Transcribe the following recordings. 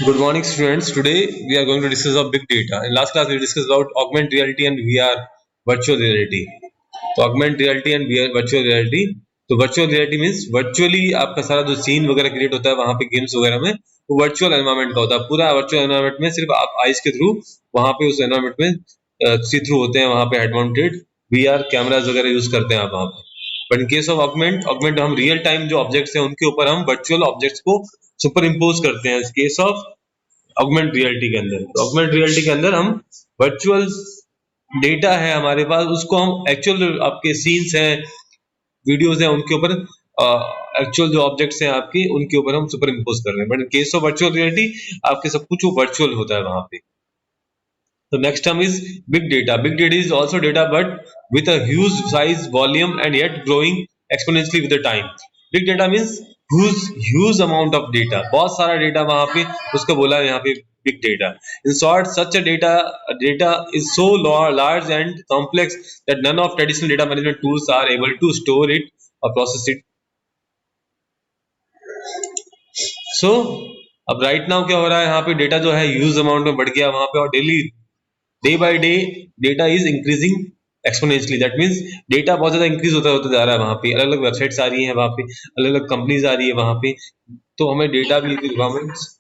Good morning, students. Today we are going to discuss about big data. In last class we discussed about augmented reality and VR, virtual reality. तो augmented reality and VR, virtual reality. तो virtual reality means virtually आपका सारा जो scene वगैरह create होता है वहाँ पे गेम्स वगैरह में वो वर्चुअल एनवायरनमेंट का होता है. पूरा वर्चुअल एनवायरनमेंट में सिर्फ आप आइस के थ्रू वहाँ पे उस एनवायरनमेंट में सी थ्रू होते हैं. वहाँ पे हेड माउंटेड VR कैमराज वगैरह यूज करते हैं आप वहाँ पे. But in case of augment हम रियल टाइम जो ऑब्जेक्ट्स हैं उनके ऊपर हम वर्चुअल ऑब्जेक्ट्स को सुपर इम्पोज करते हैं. इस केस ऑफ ऑगमेंट रियलिटी के अंदर, तो ऑगमेंट रियलिटी के अंदर हम वर्चुअल डेटा है हमारे पास उसको हम एक्चुअल आपके सीन्स हैं, वीडियोस हैं, उनके ऊपर एक्चुअल जो ऑब्जेक्ट्स हैं आपके उनके ऊपर हम सुपर इम्पोज कर रहे हैं. But in case of virtual reality आपके सब कुछ वो वर्चुअल होता है वहां पे. तो next term is big data. Big data is also data but with a huge size, volume, and yet growing exponentially with the time. Big data means huge amount of data. बहुत सारा data वहाँ पे उसको बोला है यहाँ पे big data. In short, such a data is so large and complex that none of traditional data management tools are able to store it or process it. So अब राइट नाउ क्या हो रहा है यहाँ पे डेटा जो है huge amount में बढ़ गया वहाँ पे और daily day by day data is increasing exponentially. That means data बहुत ज्यादा इंक्रीज होता जा रहा है. वहाँ पे अलग अलग वेबसाइट्स आ रही हैं, वहाँ पे अलग अलग कंपनीज आ रही है वहाँ पे. तो हमें डेटा भी requirements.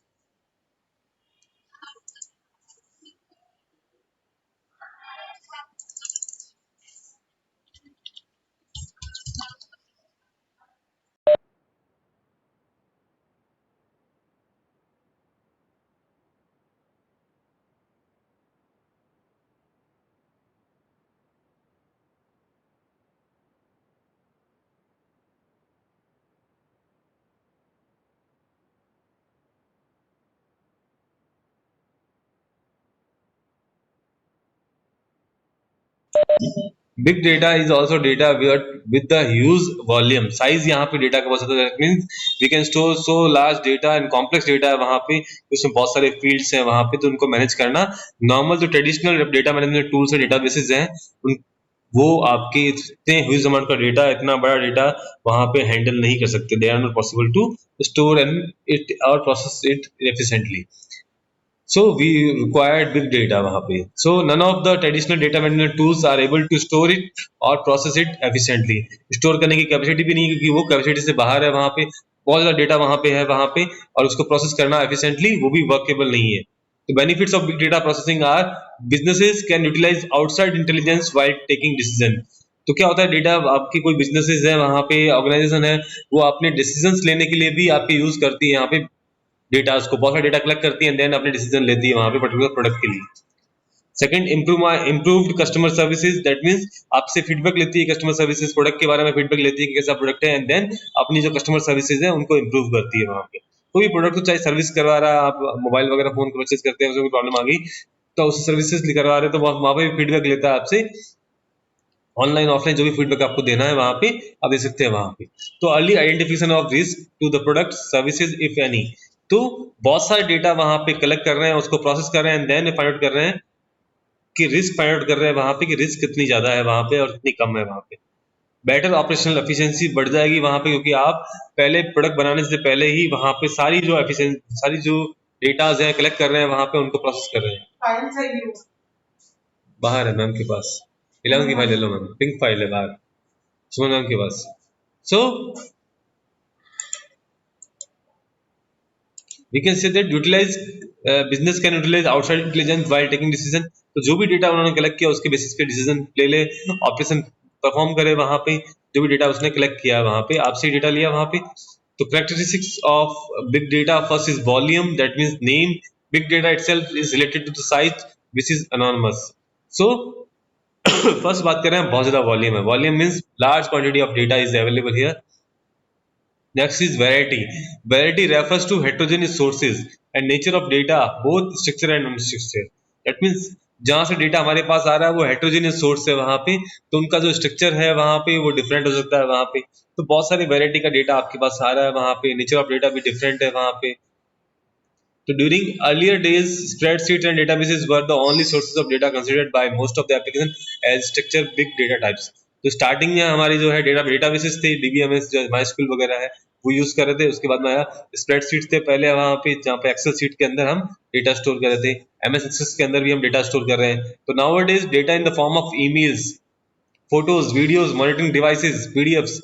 Big data is also data with the huge volume size. यहाँ पे डेटा का बहुत ज्यादा means we can store so large data and complex data है वहाँ पे. उसमें बहुत सारे फील्ड्स हैं वहाँ पे, तो उनको मैनेज करना नॉर्मल जो ट्रेडिशनल डेटा मैनेजमेंट टूल्स और डेटाबेसेस हैं उन वो आपके इतने ह्यूज अमाउंट का डेटा, इतना बड़ा डेटा वहाँ पे हैंडल नहीं कर सकते. They are not possible to store and it और process it efficiently. So we required big data वहाँ पे. So none of the traditional data management tools are able to store it or process it efficiently. Store करने की capacity भी नहीं, क्योंकि वो capacity से बाहर है वहाँ पे. बहुत ज़्यादा डेटा वहाँ पे है वहाँ पे, और उसको प्रोसेस करना efficiently वो भी वर्केबल नहीं है. The benefits of big data processing are businesses can utilize outside intelligence while taking decision. तो क्या होता है, डेटा आपकी कोई बिजनेसेस है वहाँ पे, ऑर्गेनाइजेशन है, वो अपने डिसीजंस लेने के लिए भी आपके यूज करती है यहाँ पे डेटा. उसको बहुत सारा डेटा कलेक्ट करती है, देन अपने डिसीजन लेती है वहाँ पे पर्टिकुलर प्रोडक्ट के लिए. Second, improved customer services. That means आपसे फीडबैक लेती है कस्टमर सर्विसेज, प्रोडक्ट के बारे में फीडबैक लेती है कि कैसा प्रोडक्ट है, एंड देन अपनी जो कस्टमर सर्विसेज है उनको इम्प्रूव करती है वहाँ पे. कोई भी प्रोडक्ट को चाहे सर्विस करवा रहा है, आप मोबाइल वगैरह फोन परचेज करते हैं, उसमें कोई प्रॉब्लम आ गई तो उस सर्विसेज करवा रहे हैं, तो वहाँ पे फीडबैक लेता है आपसे. ऑनलाइन ऑफलाइन जो भी फीडबैक आपको देना है वहाँ पे आप दे सकते हैं वहाँ पे. तो early identification of risk to the product services if any. तो बहुत सारे डेटा वहाँ पे कलेक्ट कर रहे हैं, उसको प्रोसेस कर रहे हैं, देन फाइंड आउट कर रहे हैं कि रिस्क फाइंड आउट कर रहे हैं वहाँ पे कि रिस्क कितनी ज्यादा है वहाँ पे और कितनी कम है वहाँ पे. बेटर ऑपरेशनल एफिशिएंसी बढ़ जाएगी वहाँ पे, क्योंकि आप पहले प्रोडक्ट बनाने से पहले ही वहाँ पे सारी जो डेटाज है कलेक्ट कर रहे हैं वहाँ पे, उनको प्रोसेस कर रहे हैं. फाइल चाहिए बाहर है मैम के पास, 11 की फाइल ले लो मैम, पिंक फाइल है बाहर सुमन मैम के पास. सो we can say that utilize business can utilize outside intelligence while taking decision. तो जो भी डेटा उन्होंने कलेक्ट किया उसके बेसिस पे डिसीजन ले ले, ऑपरेशन परफॉर्म करे वहाँ पे. जो भी डेटा उसने कलेक्ट किया वहाँ पे, आपसे डेटा लिया वहाँ पे. तो characteristics of big data, first is volume, that means name. Big data itself is related to the size which is anonymous. So first बात कर रहे हैं बहुत ज्यादा वॉल्यूम है. Volume means large quantity of data is available here. Next is variety. Variety refers to heterogeneous sources and nature of data, both structure and non-structure. That means जहाँ से data हमारे पास आ रहा है वो हेट्रोजेनियस सोर्स है वहाँ पे, तो उनका जो स्ट्रक्चर है वहाँ पे वो डिफरेंट हो सकता है वहाँ पे. तो बहुत सारी वैरायटी का डेटा आपके पास आ रहा है वहाँ पे, नेचर ऑफ डेटा भी डिफरेंट है वहाँ पे. So during earlier days, spreadsheets and databases were the only sources of data considered by most of the application as structured big data types. तो स्टार्टिंग में हमारी जो है डेटाबेसेस थे, डीबीएमएस जो माइस्क्यूल वगैरह है, वो यूज कर रहे थे। उसके बाद में आया स्प्रेडशीट थे पहले वहाँ पे, जहाँ पे एक्सेल शीट के अंदर हम डेटा स्टोर कर रहे थे। एमएस एक्सेस के अंदर भी हम डेटा स्टोर कर रहे हैं। तो nowadays data in the form of emails, photos, videos, monitoring devices, PDFs,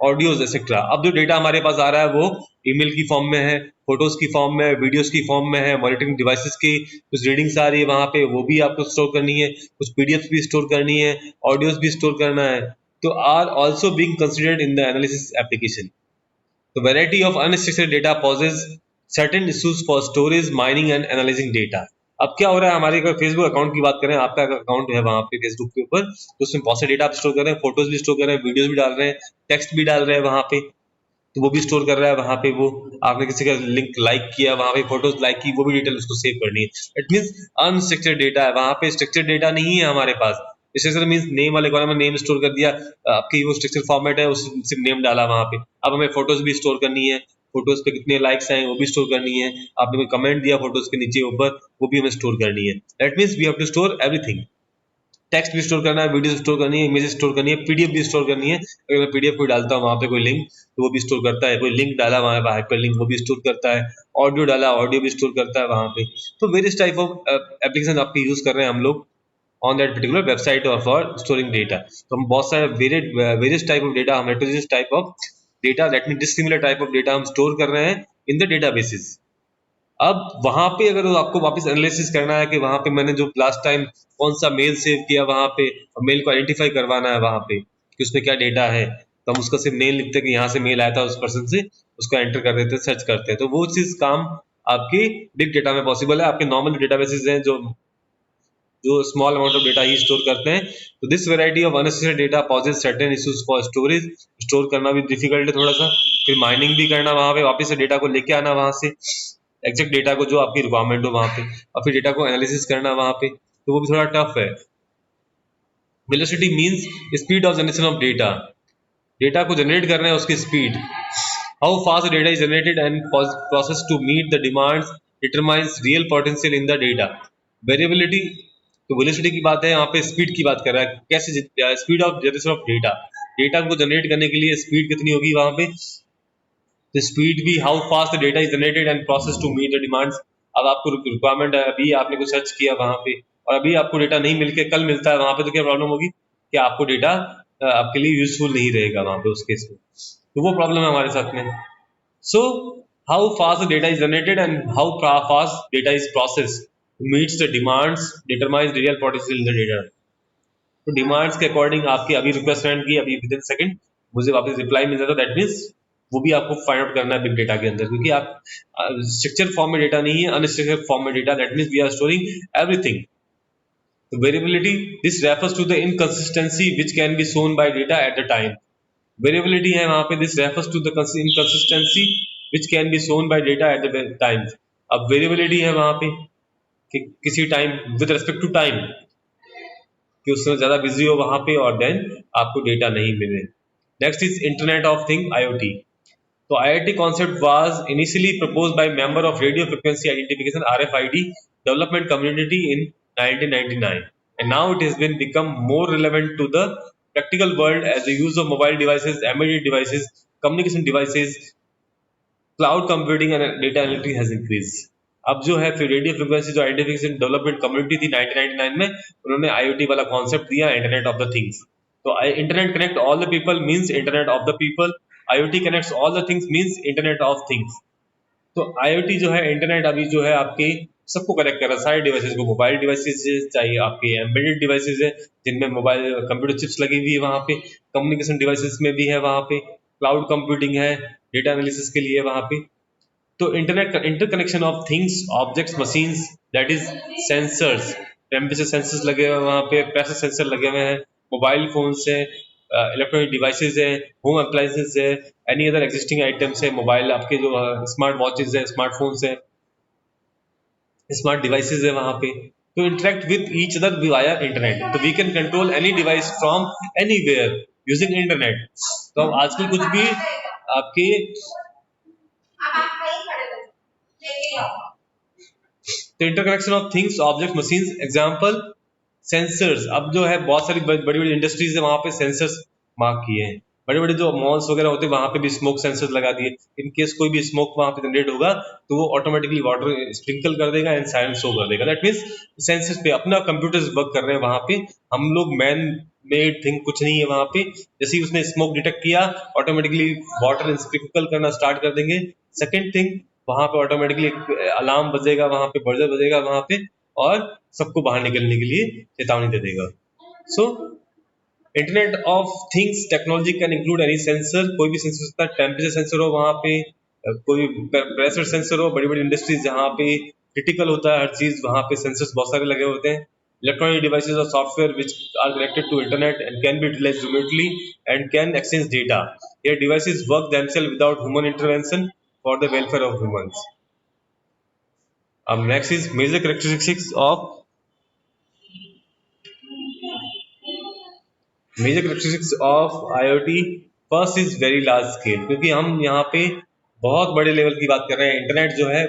audios etcetera. अब जो डेटा हमारे पास आ रहा है वो ईमेल की फॉर्म में है, फोटोज की फॉर्म में है, वीडियोज की फॉर्म में है, मॉनिटरिंग डिवाइसेस की कुछ रीडिंग्स आ रही है वहां पे, वो भी आपको स्टोर करनी है, कुछ पीडीएफ भी स्टोर करनी है, ऑडियोज भी स्टोर करना है। तो are also being considered in the analysis application. The variety of unstructured data poses certain issues for storage, mining and analyzing data. अब क्या हो रहा है हमारे, अगर फेसबुक अकाउंट की बात करें, आपका अकाउंट है वहां पे फेसबुक के ऊपर, तो उसमें बहुत से डेटा आप स्टोर कर रहे हैं, फोटोज भी स्टोर कर रहे हैं, वीडियोज भी डाल रहे हैं, टेक्स्ट भी डाल रहे हैं वहां पे, तो वो भी स्टोर कर रहा है वहां पे। वो आपने किसी का लिंक लाइक किया वहां पे, फोटोज लाइक की, वो भी डिटेल उसको सेव करनी है। इट मींस अनस्ट्रक्चर्ड डेटा है वहां पे, स्ट्रक्चर्ड डेटा नहीं है हमारे पास। स्ट्रक्चर मींस नेम वाले कॉलम में नेम स्टोर कर दिया, आपकी वो स्ट्रक्चर फॉर्मेट है, उस सिर्फ नेम डाला वहां पे। अब हमें फोटोज भी स्टोर करनी है, फोटोज पे कितने लाइक्स आए वो भी स्टोर करनी है, आपने कोई कमेंट दिया फोटोज के नीचे ऊपर, वो भी हमें स्टोर करनी है। That means we have to store everything. Text भी स्टोर करना है, वीडियो स्टोर करनी है, इमेज स्टोर करनी है, पीडीएफ भी स्टोर करनी है। अगर मैं पीडीएफ कोई डालता हूँ वहां पे कोई लिंक, तो वो भी स्टोर करता है, कोई लिंक डाला वहां पे हाइपर लिंक, वो भी स्टोर करता है, ऑडियो डाला ऑडियो भी स्टोर करता है वहां पे। तो वेरियस टाइप ऑफ एप्लीकेशन आपके यूज कर रहे हैं हम लोग ऑन दैट पर्टिकुलर वेबसाइट और फॉर स्टोरिंग डेटा। तो हम बहुत सारे वेरियस टाइप ऑफ डेटा, हम heterogeneous type of data, that mean dissimilar type of data हम स्टोर कर रहे हैं इन द डेटाबेसेस। अब वहां पे अगर आपको वापस एनालिसिस करना है कि वहां पे मैंने जो लास्ट टाइम कौन सा मेल सेव किया वहां पे, और मेल को आइडेंटिफाई करवाना है वहां पे कि उसमें क्या डेटा है, तो हम उसका सिर्फ नेम लिखते हैं कि यहाँ से मेल आया था उस पर्सन से, उसको एंटर कर देते हैं, सर्च करते हैं। तो वो चीज काम आपकी बिग डेटा में पॉसिबल है। आपके नॉर्मल डेटाबेसेस हैं जो जो स्मॉल अमाउंट ऑफ डेटा ही स्टोर करते हैं। तो this variety of unnecessary data poses certain issues for storage. Store करना भी डिफिकल्ट है थोड़ा सा, फिर माइनिंग भी करना वहां पे, वापस से डेटा को लेके आना वहां से, एग्जैक्ट डेटा को जो आपकी रिक्वायरमेंट हो वहां पे, और फिर डेटा को एनालिसिस करना वहां पे, तो वो भी थोड़ा टफ है। Velocity means speed of generation of data, data को जनरेट करना है उसकी speed. How fast data is generated and process to meet the demands determines real potential in the data. Variability, तो वेलोसिटी की बात है यहाँ पे, स्पीड की बात कर रहा है, कैसे speed of generation of data, data को जनरेट करने के लिए स्पीड कितनी होगी वहां पे, तो स्पीड भी, how fast data is generated and process to meet the demands. अब आपको रिक्वायरमेंट है, अभी आपने कुछ सर्च किया वहां पे और अभी आपको डेटा नहीं मिलके कल मिलता है वहां पे, तो क्या प्रॉब्लम होगी कि आपको डेटा आपके लिए यूजफुल नहीं रहेगा वहां पे उस केस में। तो वो प्रॉब्लम है हमारे साथ में। So how fast data is generated and how fast data is process meets the demands determines real potential in the data. तो डिमांड्स के अकॉर्डिंग आपकी अभी रिक्वेस्ट सेंड की, अभी विद इन सेकंड मुझे वापस रिप्लाई मिल जाता, दैट मींस वो भी आपको फाइंड आउट करना है बिग डेटा के अंदर, क्योंकि आप स्ट्रक्चर फॉर्म में डेटा नहीं है, अनस्ट्रक्चर्ड फॉर्म में data, that means we are storing everything. तो variability, this refers to the inconsistency which can be shown by data at the time. Variability है वहां पे, this refers to the inconsistency which can be shown by data at the time. अब variability है वहां पे कि किसी time with respect to time, कि उस समय ज्यादा बिजी हो वहां पे और देन आपको डेटा नहीं मिले। Next is internet of thing, IoT। तो IoT concept was initially proposed by member of radio frequency identification RFID development community in 1999, and now it has been become more relevant to the practical world as the use of mobile devices, embedded devices, communication devices, cloud computing and data analytics has increased. अब जो है फिर radio frequency जो identification development community थी 1999 में, उन्होंने IoT वाला concept दिया, इंटरनेट ऑफ द थिंग्स। तो internet connect all the people means internet of the people, IoT connects all the things means internet of things. तो IoT जो है इंटरनेट अभी जो है आपके सबको कनेक्ट कर रहा है, सारे डिवाइसेस को, मोबाइल डिवाइसेस चाहिए, आपके एम्बेडेड डिवाइसेस है जिनमें मोबाइल कंप्यूटर चिप्स लगी हुई है वहां पे, कम्युनिकेशन डिवाइसेस में भी है वहां पे, क्लाउड कंप्यूटिंग है डेटा एनालिसिस के लिए वहां पे। तो internet interconnection of things, objects, machines, that is sensors, temperature sensors लगे हुए हैं वहां पे, प्रेशर सेंसर लगे हुए हैं, मोबाइल फोन्स है, इलेक्ट्रॉनिक डिवाइसेस है, होम अप्लायंसेस है, एनी अदर एग्जिस्टिंग आइटम्स है, मोबाइल आपके जो स्मार्ट वॉचेस है, स्मार्टफोन्स है, स्मार्ट डिवाइसेस है वहां पे, तो interact with each other via internet. तो we can control any device from anywhere using internet. तो अब आजकल कुछ भी आपके तो interconnection of things, object, machines, example sensors. अब जो है बहुत सारी बड़ी बड़ी इंडस्ट्रीज है वहां पे सेंसर्स मार्क किए हैं, बड़े बड़े जो मॉल्स वगैरह होते हैं वहां पे भी स्मोक सेंसर लगा दिए, इन केस कोई भी स्मोक वहां पे जनरेट होगा तो वो ऑटोमेटिकली वाटर स्प्रिंकल कर देगा एंड साइरन शो कर देगा। दैट मींस सेंसर्स पे अपना कंप्यूटर्स वर्क कर रहे हैं वहां पे, हम लोग मैन मेड थिंग कुछ नहीं है वहां पे। जैसे ही उसने स्मोक डिटेक्ट किया ऑटोमेटिकली वाटर स्प्रिंकल करना स्टार्ट कर देंगे। सेकेंड थिंग, वहां पे ऑटोमेटिकली अलार्म बजेगा, वहां पे बजर बजेगा वहां पे, और सबको बाहर निकलने के लिए चेतावनी दे देगा। So internet of things technology can include any sensor, कोई भी सेंसर हो सकता है, टेम्परेचर सेंसर हो वहां पे, कोई प्रेशर सेंसर हो, बड़ी बड़ी इंडस्ट्रीज जहाँ पे क्रिटिकल होता है हर चीज वहां पे सेंसर्स बहुत सारे लगे होते हैं। इलेक्ट्रॉनिक डिवाइसेस और software which are connected to internet and can be utilised remotely and can exchange data. Here devices work themselves without human intervention for the welfare of humans. Next is major characteristics of IoT. First is very large scale, क्योंकि हम यहाँ पे बहुत बड़े level की बात कर रहे हैं। इंटरनेट जो है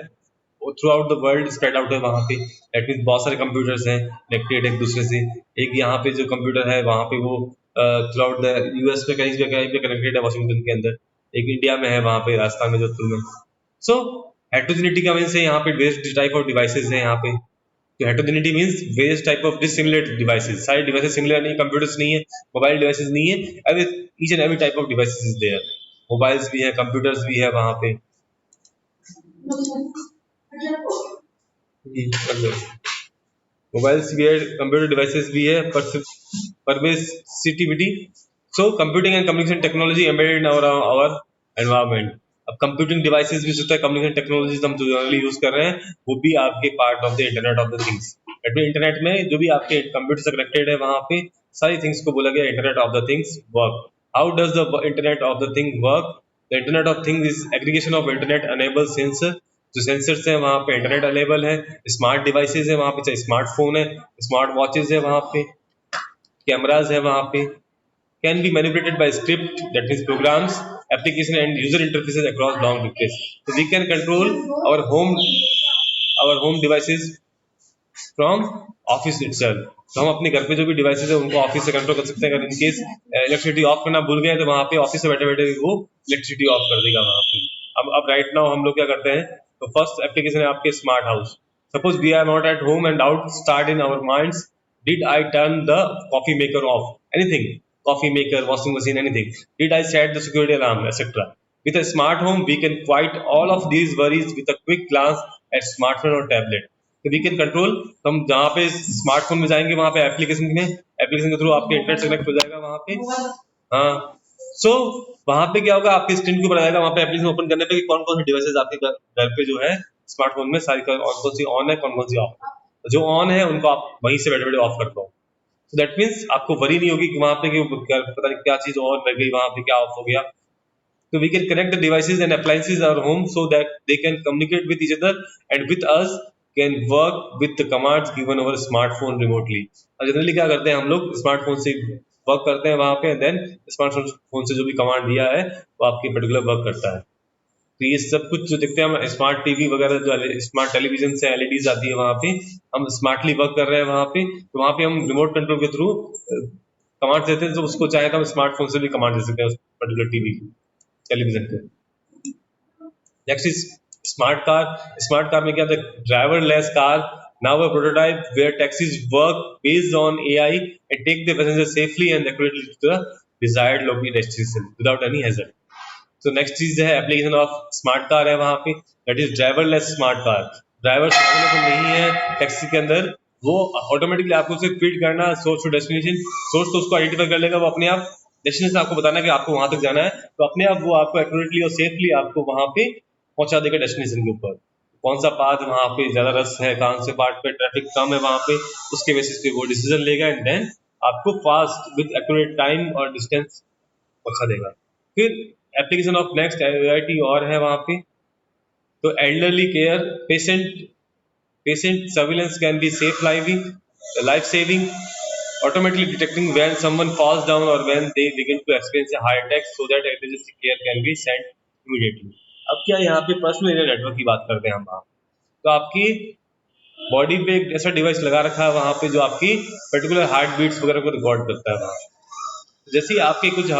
वो through out the world spread out है वहाँ पे। दैट मीन्स बहुत सारे कंप्यूटर्स हैं कनेक्टेड एक दूसरे से। एक यहाँ पे जो कंप्यूटर है वहाँ पे वो थ्रू आउट द यूएस में कहीं पे कनेक्टेड है वाशिंगटन के अंदर, एक इंडिया में है वहाँ पे राजस्थान में जोधपुर में। सो हेटेरोजेनिटी का मीन्स है यहाँ पे वेरियस टाइप ऑफ डिवाइसेज हैं यहाँ पे। तो heterogeneity means various type of dissimilar devices, सारे डिवाइसेस सिमिलर नहीं, कंप्यूटर्स नहीं है, मोबाइल डिवाइसेस नहीं है, every each and every type of devices is there. Mobiles भी है, कंप्यूटर्स भी है वहां पे। मोबाइल्स भी है, कंप्यूटर डिवाइसेस भी है, pervasivity. So computing and communication technology embedded in our environment. अब कंप्यूटिंग डिवाइसेस भी होता है, कम्युनिकेशन टेक्नोलॉजीज हम जो जनरली यूज कर रहे हैं वो भी आपके part of the internet of the things. Internet में जो भी आपके कंप्यूटर से कनेक्टेड है वहां पे सारी थिंग्स को बोला गया internet of the things work. How does the internet of the thing work? The internet of things is aggregation of internet enable sensor. जो सेंसर्स हैं वहां पे इंटरनेट अवेलेबल है, स्मार्ट डिवाइसेज है वहां पे, चाहे स्मार्टफोन है, स्मार्ट वॉचेज है वहां पे, कैमराज है वहां पे, can be manipulated by script, that means programs, application and user interfaces across long distances. So we can control our home devices from office itself. तो हम अपने घर पे जो भी डिवाइसेज है उनको ऑफिस से कंट्रोल कर सकते हैं। अगर इनकेस इलेक्ट्रिसिटी ऑफ करना भूल गए तो वहाँ पे ऑफिस से बैठे बैठे वो इलेक्ट्रिसिटी ऑफ कर देगा वहाँ पे। अब राइट नाउ हम लोग क्या करते हैं, तो फर्स्ट एप्लीकेशन है आपके smart house. Suppose we are not at home and out start in our minds, did I turn the coffee maker off, anything, coffee maker, washing machine, anything. Did I set the security alarm, etc. With a smart home, we can quiet all of these worries with a quick glance at smartphone or tablet. So we can control, तो हम जहाँ पे smartphone में जाएंगे वहाँ पे application के through आपके इंटरनेट से कनेक्ट हो जाएगा वहाँ पे। हाँ, सो वहाँ पे क्या होगा, आपके स्क्रीन के ऊपर आएगा वहाँ पे एप्लीकेशन ओपन करने पे कि कौन कौन से डिवाइसेज आपके घर पे जो है स्मार्टफोन में सारी कौन कौन सी ऑन है, कौन कौन सी ऑफ है। जो ऑन है उनको आप वहीं से बैठे बैठे ऑफ कर पाओ। So that means आपको वरी नहीं होगी कि वहाँ पे पता नहीं क्या चीज ऑन रह गई, वहाँ पे क्या ऑफ हो गया। So we can connect the devices and appliances at our home so that they can communicate with each other and with us can work with the commands given over smartphone remotely. और generally क्या करते हैं हम लोग smartphone से work करते हैं वहाँ पे, देन स्मार्टफोन से जो भी कमांड दिया है वो आपकी पर्टिकुलर वर्क करता है। तो ये सब कुछ जो देखते हैं हम स्मार्ट टीवी वगैरह, जो स्मार्ट टेलीविजन से एलईडीज आती है वहाँ पे, हम स्मार्टली वर्क कर रहे हैं वहाँ पे, तो वहाँ पे हम रिमोट कंट्रोल के थ्रू कमांड देते हैं। तो उसको चाहे तो हम स्मार्टफोन से भी कमांड दे सकते हैं उस पर्टिकुलर टीवी टेलीविजन पे। Next is smart car. Smart car में क्या था, driverless car, now a prototype where taxis work based on AI and take the passenger safely and accurately to the desired destination without any hazard. तो next चीज है application of smart car है वहाँ पे, that is driverless smart car. Driver available नहीं है taxi के अंदर, वो ऑटोमेटिकली आपको उसे फीड करना सोर्स टू डेस्टिनेशन, सोर्स तो उसको आइडेंटिफाई कर लेगा, वो अपने आप डेस्टिनेशन आपको बताना कि आपको वहां तक जाना है, तो अपने आप वो आपको एक्यूरेटली और सेफली आपको वहां पे पहुंचा देगा डेस्टिनेशन के ऊपर। कौन सा पाथ वहाँ पे ज्यादा रस है, कौन से पार्ट पे ट्रैफिक कम है वहाँ पे, उसके बेसिस पे वो डिसीजन लेगा एंड देन आपको फास्ट विद एक्यूरेट टाइम और डिस्टेंस पहुंचा देगा। फिर एप्लीकेशन ऑफ नेक्स्ट आईटी और है वहाँ पे, तो elderly care, patient surveillance can be life saving, automatically detecting when someone falls down or when they begin to experience a heart attack so that emergency care can be sent immediately. अब क्या यहाँ पे personal area network की बात करते हैं हम वहाँ, तो आपकी बॉडी पे एक ऐसा डिवाइस लगा रखा है वहाँ पे जो आपकी पर्टिकुलर हार्ट बीट्स वगैरह को रिकॉर्ड करता है वहाँ। जैसे ही आपके कुछ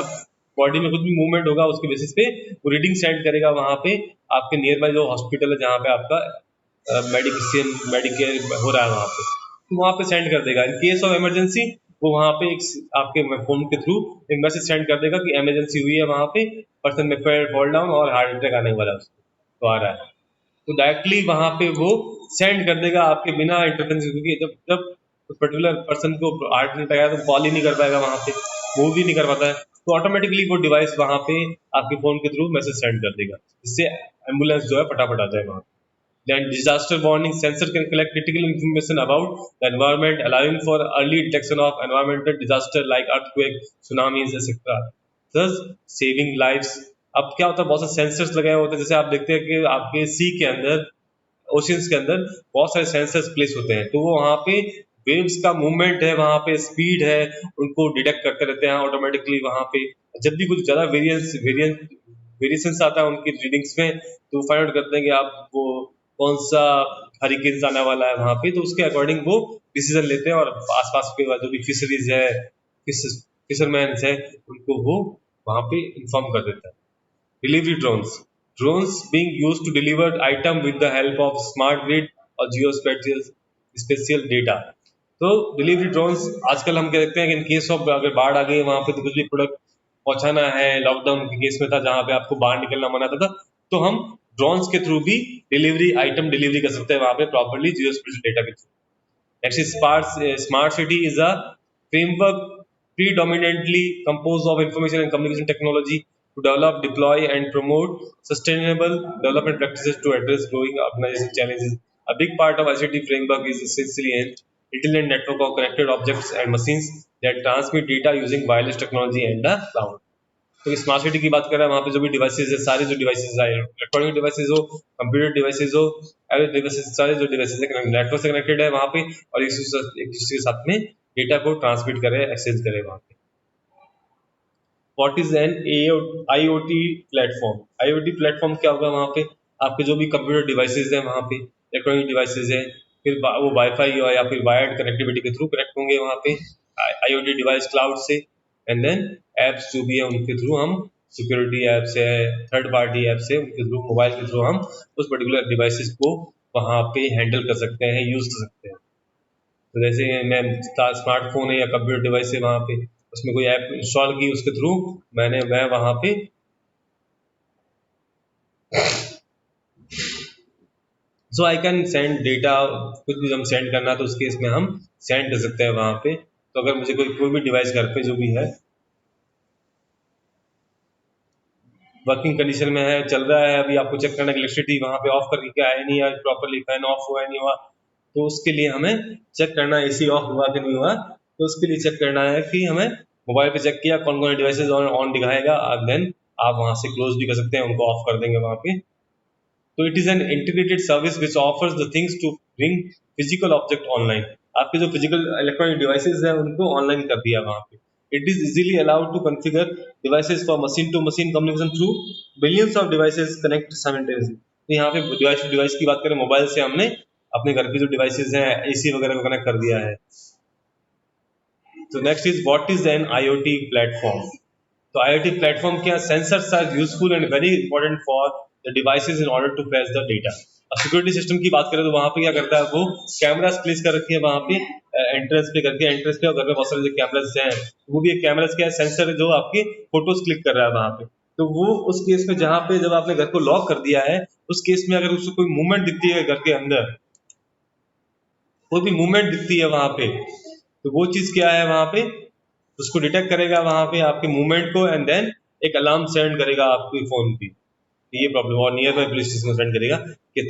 बॉडी में कुछ भी मूवमेंट होगा उसके बेसिस पे वो रीडिंग सेंड करेगा वहाँ पे आपके नियर बाय जो हॉस्पिटल है जहाँ पे आपका मेडिकेयर हो रहा है वहाँ पे, तो वहाँ पे सेंड कर देगा। इन केस ऑफ इमरजेंसी वो वहाँ पे आपके फोन के थ्रू एक मैसेज सेंड कर देगा कि इमरजेंसी हुई है, वहाँ पे पर्सन में फॉल डाउन और हार्ट अटैक आने वाला है उसको, तो आ रहा है, तो डायरेक्टली वहाँ पे वो सेंड कर देगा आपके बिना इंटरफेरेंस, क्योंकि जब जब उस पर्टिकुलर पर्सन को हार्ट अटैक आया तो कॉल ही नहीं कर पाएगा, वहाँ पे मूव भी नहीं कर पाता है, तो ऑटोमेटिकली वो डिवाइस वहाँ पे आपके फोन के थ्रू मैसेज सेंड कर देगा, जिससे एम्बुलेंस जो है फटाफट आ जाए वहाँ पे। Then disaster warning sensor can collect critical information about the environment, allowing for early detection of environmental disaster like earthquake, tsunamis, etc. Thus saving lives. अब क्या होता है, बहुत सारे सेंसर्स लगाए होते हैं, जैसे आप देखते हैं कि आपके सी के अंदर, ओशियंस के अंदर बहुत सारे सेंसर्स प्लेस होते हैं, तो वो वहाँ पे वेव्स का मूवमेंट है, वहाँ पे स्पीड है, उनको डिटेक्ट करते रहते हैं ऑटोमेटिकली वहाँ पे। जब भी कुछ ज़्यादा वेरिएशंस आता है उनकी रीडिंग्स में, तो फाइंड आउट करते हैं कि आप वो कौन सा हरिकेन्स आने वाला है वहाँ पे, तो उसके अकॉर्डिंग वो डिसीजन लेते हैं और आसपास के जो भी फिशरीज है, फिशरमैन है, उनको वो वहाँ पे इन्फॉर्म कर देता है। Delivery drones. Drones being used to deliver item with the help of smart grid और geospatial spatial data. तो डिलीवरी ड्रोन्स आजकल हम कह देखते हैं कि इन केस ऑफ अगर बाढ़ आ गई वहाँ पे तो कुछ भी प्रोडक्ट पहुँचाना है, लॉकडाउन के केस में था जहाँ पे आपको बाहर निकलना मना था, तो हम ड्रोन्स के थ्रू भी डिलीवरी आइटम डिलीवरी कर सकते हैं वहाँ पे प्रॉपरली जियोस्पेशियल डेटा के through. Next is smart city is a framework predominantly composed of information and communication technology to develop, deploy, and promote sustainable development practices to address growing organization challenges. A big part of ICT framework is essentially an intelligent network of connected objects and machines that transmit data using wireless technology and the cloud. तो smart city की बात कर रहे हैं, वहाँ पे जो भी डिवाइसेज है, सारे जो डिवाइसेज आए, इलेक्ट्रॉनिक डिवाइसेज हो, कंप्यूटर डिवाइसेज हो, एवरी डिवाइसेज, सारे जो डिवाइसेज है नेटवर्क से कनेक्टेड है वहाँ पे, और एक दूसरे के साथ में डेटा को ट्रांसमिट करे, एक्सचेंज करे वहाँ पे। What is an IoT platform? IoT platform क्या होगा, वहाँ पे आपके जो भी कंप्यूटर डिवाइसेज हैं, वहाँ पे इलेक्ट्रॉनिक डिवाइसेज है, फिर वो वाईफाई या फिर वायर्ड कनेक्टिविटी के थ्रू कनेक्ट होंगे वहाँ पे IoT डिवाइस क्लाउड से, एंड देन एप्स जो भी है उनके थ्रू हम, सिक्योरिटी एप्स है, थर्ड पार्टी एप्स है, उनके थ्रू मोबाइल के थ्रू हम उस पर्टिकुलर डिवाइसेस को वहाँ पे हैंडल कर सकते हैं, यूज कर सकते हैं। तो जैसे मैं स्मार्टफोन है या कंप्यूटर डिवाइस है, वहाँ पे उसमें कोई ऐप इंस्टॉल की, उसके थ्रू मैं वहाँ पे सो आई कैन सेंड डेटा, कुछ भी हम सेंड करना है तो उस केस में हम सेंड कर सकते हैं वहाँ पे। तो अगर मुझे कोई भी डिवाइस घर पे जो भी है वर्किंग कंडीशन में है, चल रहा है, अभी आपको चेक करना है इलेक्ट्रिसिटी वहाँ पे ऑफ करके क्या है नहीं है, प्रॉपरली फैन ऑफ हुआ है नहीं हुआ, तो उसके लिए हमें चेक करना है AC ऑफ हुआ कि नहीं हुआ, तो उसके लिए चेक करना है कि हमें मोबाइल पे चेक किया कौन कौन डिवाइसेज ऑन दिखाएगा, और देन आप वहाँ से क्लोज भी कर सकते हैं, उनको ऑफ कर देंगे वहाँ पे। तो it is an integrated service which offers the things to bring physical object online. आपके जो फिजिकल इलेक्ट्रॉनिक डिवाइसेज हैं उनको ऑनलाइन कर दिया वहाँ पे। It is easily allowed to configure devices for machine to machine communication through billions of devices connect simultaneously. तो यहाँ पे डिवाइस की बात करें, मोबाइल से हमने अपने घर की जो डिवाइसेज हैं AC वगैरह को कनेक्ट कर दिया है। तो next is what is an IoT platform? तो IoT प्लेटफॉर्म क्या, sensors are useful and very important for the devices in order to fetch the data. अब सिक्योरिटी सिस्टम की बात करें तो वहाँ पे क्या करता है, वो कैमरास प्लेस कर रखी है वहाँ पे एंट्रेंस पे करके, एंट्रेंस पे, और घर में बहुत सारे कैमरास हैं, वो भी एक कैमरास क्या है, सेंसर जो आपकी फोटोज क्लिक कर रहा है वहाँ पे। तो वो उस केस में जहाँ पे जब आपने घर को लॉक कर दिया है, उस केस में अगर उसको कोई मूवमेंट दिखती है घर के अंदर, कोई भी मूवमेंट दिखती है वहाँ पे, तो वो चीज क्या है वहाँ पे, उसको डिटेक्ट करेगा वहाँ पे आपके मूवमेंट को, एंड देन एक अलार्म सेंड करेगा आपके फोन पे, ये प्रॉब्लम, और near by police station send करेगा कि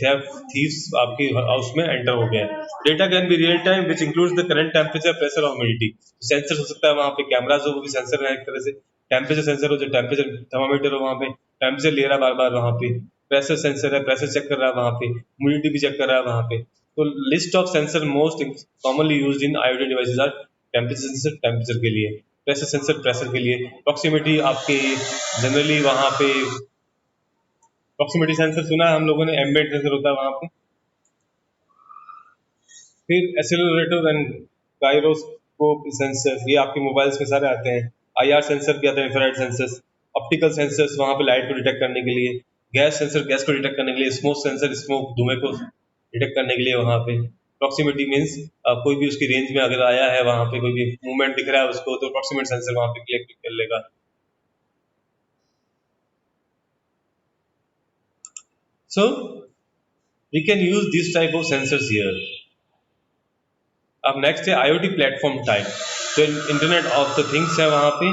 थीव्स आपके हाउस में एंटर हो गए हैं। Data can be real time which includes the current temperature, pressure और ह्यूमिडिटी। सेंसर हो सकता है वहाँ पे, कैमराज हो वो भी सेंसर है एक तरह से, टेम्परेचर सेंसर हो जो टेम्परेचर थर्मामीटर हो वहाँ पे टेम्परेचर ले रहा है बार बार वहाँ पे, प्रेशर सेंसर है प्रेशर चेक कर रहा है वहाँ पे, ह्यूमिडिटी भी चेक कर रहा है वहाँ पे। तो list of sensor most commonly used in IoT devices are temperature sensor temperature के लिए, प्रेशर सेंसर प्रेशर के लिए, प्रॉक्सिमिटी आपके जनरली वहाँ पे प्रॉक्सिमिटी सेंसर सुना है हम लोगों ने, एम्बेड सेंसर होता है वहाँ पे। फिर एक्सेलरोमीटर एंड गायरोस्कोप सेंसर, ये आपके मोबाइल्स में सारे आते हैं। IR सेंसर भी आता है, इंफ्रारेड सेंसर, ऑप्टिकल सेंसर्स वहाँ पे लाइट को डिटेक्ट करने के लिए, गैस सेंसर गैस को डिटेक्ट करने के लिए, स्मोक सेंसर स्मोक धुएं को डिटेक्ट करने के लिए वहाँ पे। प्रॉक्सिमिटी मीन्स कोई भी उसकी रेंज में अगर आया है, वहाँ पे कोई भी मूवमेंट दिख रहा है उसको, तो प्रॉक्सिमेट सेंसर वहाँ पे क्लिक कर लेगा। So we can use this type of sensors here. अब नेक्स्ट है IoT प्लेटफॉर्म टाइप। तो इंटरनेट ऑफ द थिंग्स है वहाँ पे,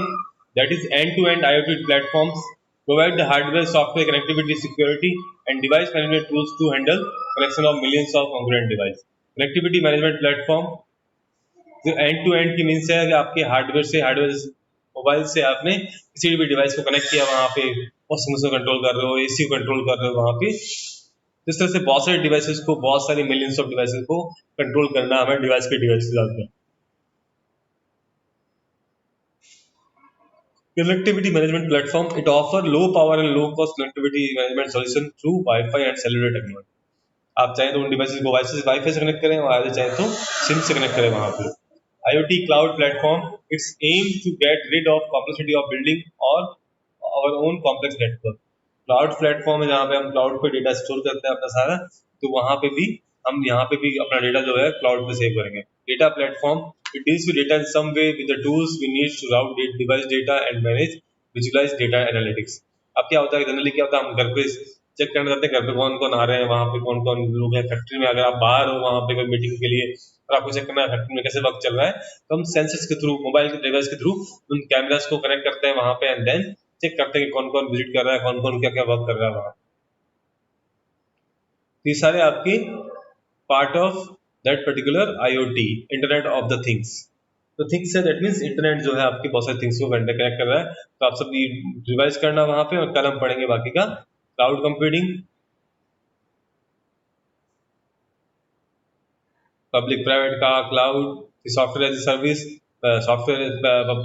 that is end to end IoT platforms provide the hardware, software, connectivity, security, and device management tools to handle collection of millions of concurrent devices. Connectivity management platform जो and to and की means है कि आपके hardware mobile से आपने किसी भी device को कनेक्ट किया, वहाँ पे वॉशिंग मशीन कंट्रोल कर रहे हो, AC को कंट्रोल कर रहे हो वहाँ पे। इस तरह से बहुत सारे डिवाइसेस को, बहुत सारी मिलियंस ऑफ डिवाइसेस को कंट्रोल करना हमें डिवाइस के डिवाइसेस आते हैं। Connectivity management platform, it offer low power and low cost connectivity management solution through Wi-Fi and cellular technology. आप चाहें तो उन डिवाइसेस को वाईफाई से कनेक्ट करें, और चाहे तो सिम से कनेक्ट करें वहाँ पे। IoT cloud platform, it's aimed to get rid of complexity of building or our own complex network. Cloud platform है जहाँ पे हम क्लाउड पे डेटा स्टोर करते हैं अपना सारा, तो वहाँ पे भी हम यहाँ पे भी अपना डेटा जो है क्लाउड पे सेव करेंगे। Data platform, it deals with data in some way with the tools we need to route device data and manage visualize data analytics. अब क्या होता है, जनरली क्या होता है, हम घर पे चेक करना चाहते हैं घर पे कौन कौन आ रहे हैं, वहाँ पे कौन कौन लोग हैं। फैक्ट्री में अगर आप बाहर हो वहाँ पे कोई मीटिंग के लिए और आपको चेक करना है फैक्ट्री में कैसे वर्क चल रहा है, तो हम सेंसर्स के थ्रू, मोबाइल के डिवाइस के थ्रू उन कैमरास को कनेक्ट करते हैं वहाँ पे, एंड देन चेक करते हैं कि कौन कौन विजिट कर रहा है, कौन कौन क्या क्या वर्क कर रहा है वहाँ। ये सारे आपके part of that particular IoT, internet of the things. तो थिंग्स है दैट मीन्स इंटरनेट जो है आपके बहुत सारे थिंग्स को कनेक्ट कर रहा है, तो आप सब रिवाइज करना वहाँ पे, और कल हम पढ़ेंगे बाकी का। क्लाउड कंप्यूटिंग, पब्लिक प्राइवेट का cloud, software as a service, software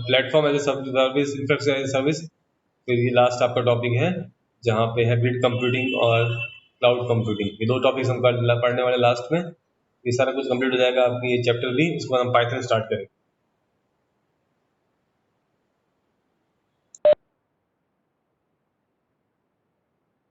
platform as a service, infrastructure as a service. फिर ये लास्ट आपका टॉपिक है जहाँ पे है ग्रिड कंप्यूटिंग और क्लाउड कंप्यूटिंग। ये दो टॉपिक्स हम पढ़ने वाले लास्ट में। ये सारा कुछ कंप्लीट हो जाएगा आपकी ये चैप्टर भी, उसके बाद हम पाइथन स्टार्ट करेंगे।